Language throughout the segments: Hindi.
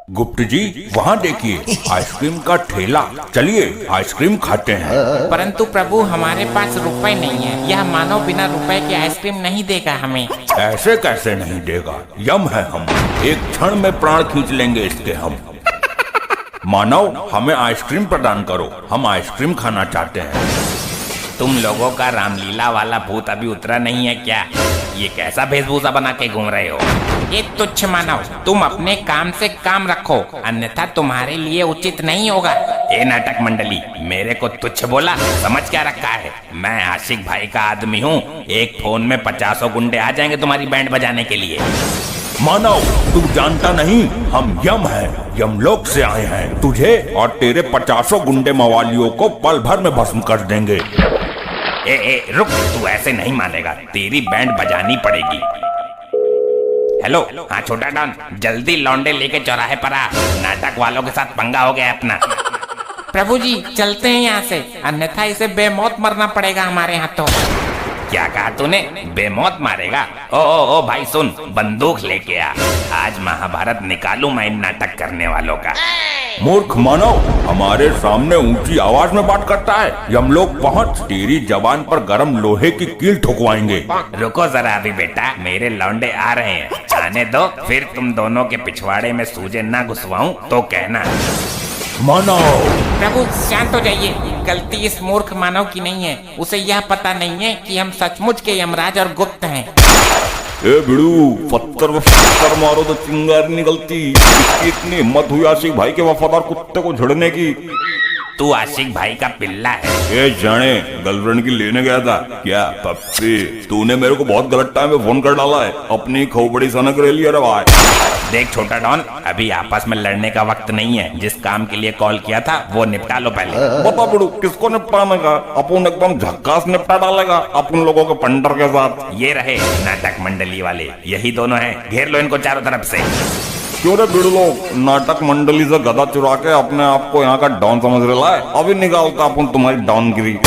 गुप्त जी वहाँ देखिए आइसक्रीम का ठेला, चलिए आइसक्रीम खाते हैं। परंतु प्रभु हमारे पास रुपए नहीं है, यह मानव बिना रुपए के आइसक्रीम नहीं देगा हमें। ऐसे कैसे नहीं देगा, यम है हम, एक क्षण में प्राण खींच लेंगे इसके हम। मानव हमें आइसक्रीम प्रदान करो, हम आइसक्रीम खाना चाहते हैं। तुम लोगों का रामलीला वाला भूत अभी उतरा नहीं है क्या? ये कैसा वेशभूषा बना के घूम रहे हो? ये तुच्छ मानव, तुम अपने काम से काम रखो, अन्यथा तुम्हारे लिए उचित नहीं होगा। ए नाटक मंडली, मेरे को तुच्छ बोला, समझ क्या रखा है? मैं आशिक भाई का आदमी हूँ, एक फोन में 50 गुंडे आ जाएंगे तुम्हारी बैंड बजाने के लिए। मानव तू जानता नहीं, हम यम हैं, यमलोक से आए हैं, तुझे और तेरे 50 गुंडे मवालियों को पल भर में भस्म कर देंगे। ए रुक, तू ऐसे नहीं मानेगा, तेरी बैंड बजानी पड़ेगी। हेलो, हाँ छोटा डॉन, जल्दी लौंडे लेके चौराहे पर आ, नाटक वालों के साथ पंगा हो गया अपना। प्रभु जी चलते हैं यहाँ से, अन्यथा इसे बेमौत मरना पड़ेगा हमारे हाथों। क्या कहा तूने? बेमौत मारेगा? ओ भाई सुन, बंदूक लेके आ, आज महाभारत निकालूं मैं इन नाटक करने वालों का। मूर्ख मानव, हमारे सामने ऊंची आवाज में बात करता है, यमलोक पहुंच, तेरी जबान पर गरम लोहे की कील ठुकवाएंगे। रुको जरा अभी बेटा, मेरे लौंडे आ रहे हैं, आने दो, फिर तुम दोनों के पिछवाड़े में सूजे ना घुसवाऊं तो कहना। मानव प्रभु शांत हो जाइए, गलती इस मूर्ख मानव की नहीं है, उसे यह पता नहीं है कि हम सचमुच के यमराज और गुप्त हैं। ए बिड़ू, पत्थर मारो तो चिंगारी निकलती, इतनी हिम्मत हुई आशिक भाई के वफादार कुत्ते को झड़ने की। तू आशिक भाई का पिल्ला है। ए जाने, गर्लफ्रेंड की लेने गया था क्या? पप्पी, तूने मेरे को बहुत गलत टाइम में फोन कर डाला है, अपनी खोपड़ी सनक रही है भाई। देख छोटा डॉन, अभी आपस में लड़ने का वक्त नहीं है, जिस काम के लिए कॉल किया था वो निपटा लो पहले। बता बिड़ू, किसको निपटाने का? अपन एकदम झक्कास निपटा डालेगा अपन लोगों के पंडर के साथ। ये रहे नाटक मंडली वाले, यही दोनों हैं, घेर लो इनको चारों तरफ से। क्यों रे बिड़ू लोग, नाटक मंडली से गदा चुरा के अपने आप को यहाँ का डॉन समझ रहा है, अभी निकालता अपन तुम्हारी डॉनगिरी।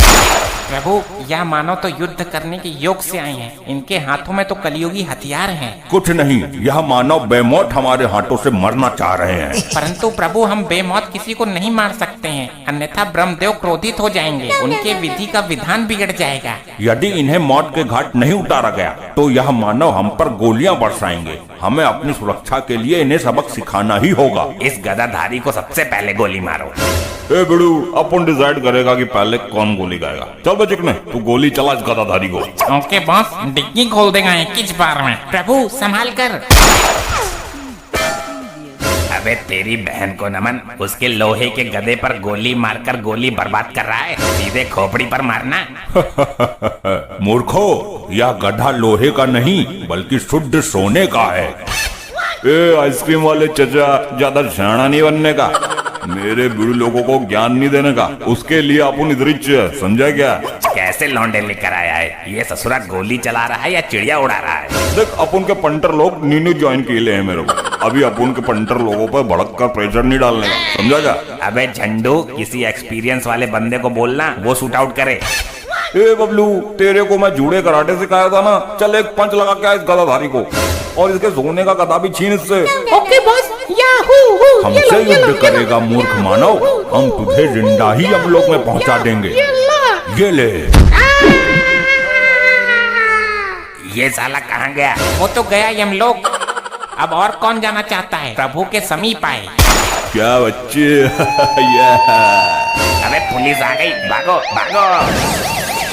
प्रभु यह मानव तो युद्ध करने के योग से आए हैं, इनके हाथों में तो कलयुगी हथियार हैं। कुछ नहीं, यह मानव बेमौत हमारे हाथों से मरना चाह रहे हैं। परंतु प्रभु हम बेमौत किसी को नहीं मार सकते हैं, अन्यथा ब्रह्मदेव क्रोधित हो जाएंगे, उनके विधि का विधान बिगड़ जाएगा। यदि इन्हें मौत के घाट नहीं उतारा गया तो यह मानव हम पर गोलियां बरसाएंगे, हमें अपनी सुरक्षा के लिए इन्हें सबक सिखाना ही होगा। इस गदाधारी को सबसे पहले गोली मारो। ए बिड़ू, अपन डिसाइड करेगा कि पहले कौन गोली खाएगा। चल बे चिकने, तू गोली चला इस गदाधारी को। ओके बॉस, डिग्गी खोल देगा किस बार में। प्रभु संभाल कर। अबे तेरी बहन को नमन, उसके लोहे के गदे पर गोली मारकर गोली बर्बाद कर रहा है, सीधे खोपड़ी पर मारना। मूर्खो, यह गधा लोहे का नहीं बल्कि शुद्ध सोने का है। ए आइसक्रीम वाले चचा, ज्यादा सियाना नहीं बनने का, मेरे बुढ़े लोगों को ज्ञान नहीं देने का, उसके लिए अपन इधर समझा क्या? कैसे लौंडे लेकर आया है ये? ससुरा गोली चला रहा है या चिड़िया उड़ा रहा है? देख, अपन के पंटर लोग न्यू ज्वाइन के लिए हैं मेरे को, अभी अपन के पंटर लोगों पर भड़क कर प्रेशर नहीं डालने का, समझा क्या? अबे झंडू, किसी एक्सपीरियंस वाले बंदे को बोलना, वो शूट आउट करे। ए बबलू, तेरे को मैं जूड़े कराटे सिखाया था ना, चल एक पंच लगा के इस गदाधारी को, और इसके सोने का गदा भी छीन इससे। ओके बॉस, हमसे युद्ध करेगा मूर्ख मानव, हम तुझे जिंदा ही यमलोक में पहुंचा देंगे। ये ले। ये साला कहाँ गया? वो तो गया यमलोक, अब और कौन जाना चाहता है? प्रभु के समीप आए। क्या बच्चे? अबे पुलिस आ गई, भागो भागो।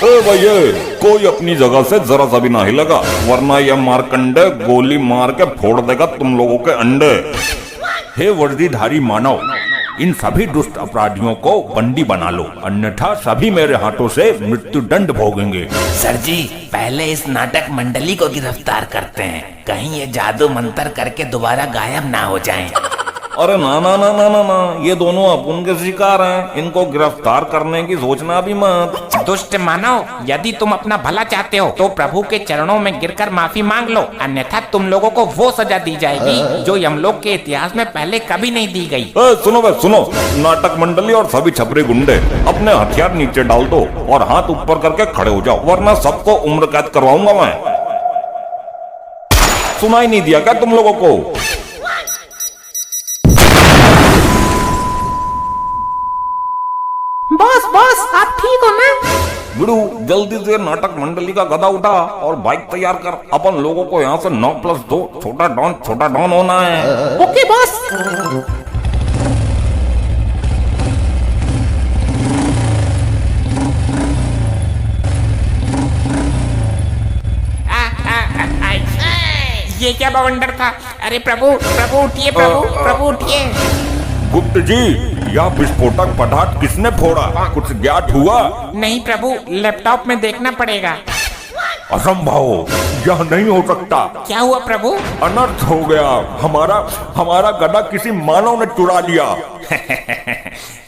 ए भैया, कोई अपनी जगह से जरा सा भी ना हिलेगा, वरना यह मारकंडे गोली मार के फोड़ देगा तुम लोगों के अंडे। हे वर्दीधारी मानव, इन सभी दुष्ट अपराधियों को बंदी बना लो, अन्यथा सभी मेरे हाथों से मृत्यु दंड भोगेंगे। सर जी, पहले इस नाटक मंडली को गिरफ्तार करते हैं, कहीं ये जादू मंत्र करके दोबारा गायब ना हो जाएं। अरे ना ना ना ना ना ना, ये दोनों अपन के शिकार हैं, इनको गिरफ्तार करने की सोचना भी मत। दुष्ट मानव, यदि तुम अपना भला चाहते हो तो प्रभु के चरणों में गिरकर माफी मांग लो, अन्यथा तुम लोगों को वो सजा दी जाएगी जो यमलोक के इतिहास में पहले कभी नहीं दी गई। सुनो बे सुनो, नाटक मंडली और सभी छपरे गुंडे, अपने हथियार नीचे डाल दो और हाथ ऊपर करके खड़े हो जाओ, वरना सबको उम्र कैद करवाऊंगा मैं। सुनाई नहीं दिया क्या तुम लोगों को? आप ठीक हो ना? बिड़ू जल्दी से नाटक मंडली का गदा उठा और बाइक तैयार कर। अपन लोगों को यहाँ से 9+2 छोटा डॉन होना है। Okay boss. ये क्या बवंडर था? अरे प्रभु उठिए, प्रभु उठिए। गुप्त जी, यह विस्फोटक पदार्थ किसने फोड़ा? कुछ ज्ञात हुआ? नहीं प्रभु, लैपटॉप में देखना पड़ेगा। असंभव, यह नहीं हो सकता। क्या हुआ प्रभु? अनर्थ हो गया। हमारा गदा किसी मानव ने चुरा लिया।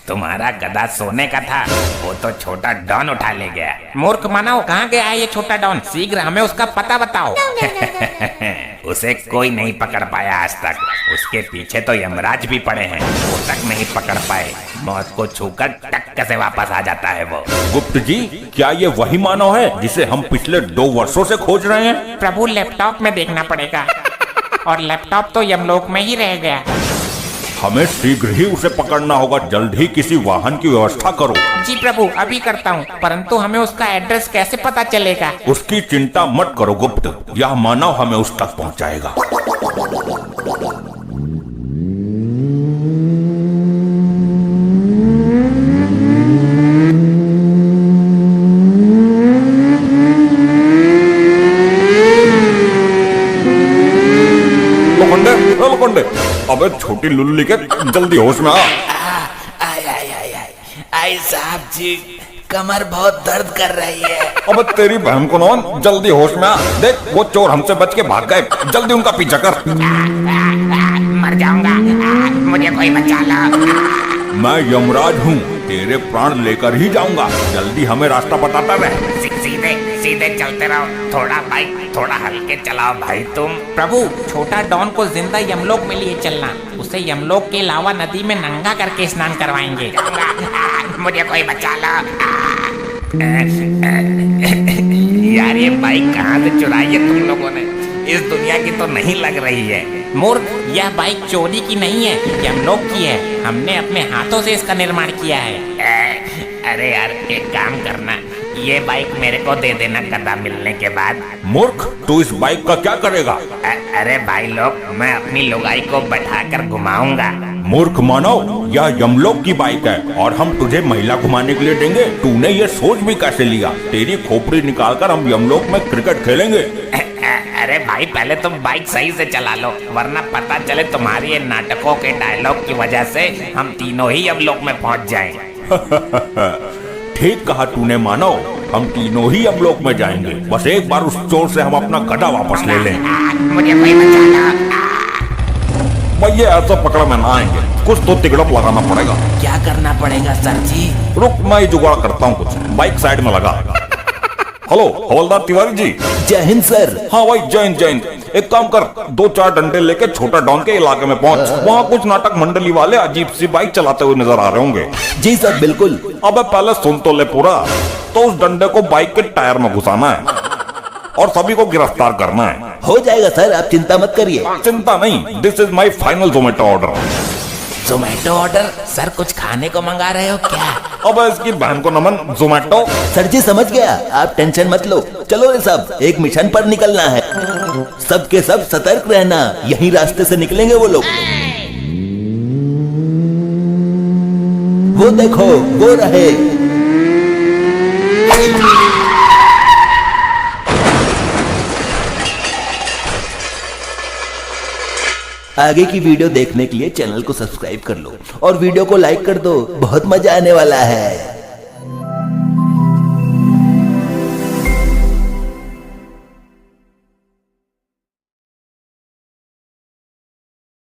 तुम्हारा गधा सोने का था, वो तो छोटा डॉन उठा ले गया। मूर्ख मानव, कहाँ गया है ये छोटा डॉन? शीघ्र हमें उसका पता बताओ। उसे कोई नहीं पकड़ पाया आज तक। उसके पीछे तो यमराज भी पड़े हैं, वो तक नहीं पकड़ पाए। मौत को छूकर टक्कर से वापस आ जाता है वो। गुप्त जी, क्या ये वही मानव है जिसे हम पिछले 2 वर्षों से खोज रहे हैं? प्रभु लैपटॉप में देखना पड़ेगा, और लैपटॉप तो यमलोक में ही रह गया। हमें शीघ्र ही उसे पकड़ना होगा। जल्द ही किसी वाहन की व्यवस्था करो। जी प्रभु, अभी करता हूँ, परंतु हमें उसका एड्रेस कैसे पता चलेगा? उसकी चिंता मत करो गुप्त, यह मानव हमें उस तक पहुँचाएगा। अबे छोटी लुल्ली के, जल्दी होश में आ। आई साहब जी, कमर बहुत दर्द कर रही है। अबे तेरी बहन को नौन, जल्दी होश में आ। देख वो चोर हमसे बच के भाग गए, जल्दी उनका पीछा कर। मर जाऊंगा, मुझे कोई बचा लो। मैं यमराज हूँ, तेरे प्राण लेकर ही जाऊंगा। जल्दी हमें रास्ता बताता रहे। सीधे चलते रहो। थोड़ा हल्के चलाओ भाई तुम। प्रभु, छोटा डॉन को जिंदा यमलोक में लिए चलना। उसे यमलोक के अलावा नदी में नंगा करके स्नान करवाएंगे। मुझे कोई बचा लो। यार ये बाइक कहाँ से चुराई है तुम लोगों ने? इस दुनिया की तो नहीं लग रही है। मूर्ख, यह बाइक चोरी की नहीं है, यमलोक की है। हमने अपने हाथों से इसका निर्माण किया है। अरे यार, एक काम करना, ये बाइक मेरे को दे देना गधा मिलने के बाद। मूर्ख, तू इस बाइक का क्या करेगा? अरे भाई लोग, मैं अपनी लुगाई को बैठाकर घुमाऊंगा। मूर्ख मानव, यह यमलोक की बाइक है और हम तुझे महिला घुमाने के लिए देंगे। तूने ये सोच भी कैसे लिया? तेरी खोपड़ी निकालकर हम यमलोक में क्रिकेट खेलेंगे। अरे भाई, पहले तुम बाइक सही से चला लो, वरना पता चले तुम्हारी ये नाटकों के डायलॉग की वजह से हम तीनों ही यमलोक में पहुंच जाएं। ठीक कहा तूने मानव, हम तीनों ही यमलोक में जाएंगे। बस एक बार उस चोर से हम अपना गधा वापस ले लें। मुझे कोई बचा लो। भैया ऐसा पकड़ में ना आएंगे, कुछ तो तिकड़प लगाना पड़ेगा। क्या करना पड़ेगा सर जी? रुक, मैं ही जुगाड़ करता हूँ कुछ। बाइक साइड में लगा। हेलो हवलदार तिवारी जी। जय हिंद सर। हाँ भाई, जय हिंद। एक काम कर, 2-4 डंडे लेके छोटा डॉन के इलाके में पहुंच। वहाँ कुछ नाटक मंडली वाले अजीब सी बाइक चलाते हुए नजर आ रहे होंगे। जी सर, बिल्कुल। अबे पहले सुन तो ले पूरा। तो उस डंडे को बाइक के टायर में घुसाना है और सभी को गिरफ्तार करना है। हो जाएगा सर, आप चिंता मत करिए। चिंता नहीं, this is my final Zomato order. Zomato order? Sir कुछ खाने को मंगा रहे हो क्या? अब इसकी बहन को नमन, जोमेटो। सर जी समझ गया, आप टेंशन मत लो। चलो रे सब, एक मिशन पर निकलना है। सबके सब सतर्क रहना, यही रास्ते से निकलेंगे वो लोग। वो देखो, वो रहे। आगे की वीडियो देखने के लिए चैनल को सब्सक्राइब कर लो और वीडियो को लाइक कर दो, बहुत मजा आने वाला है।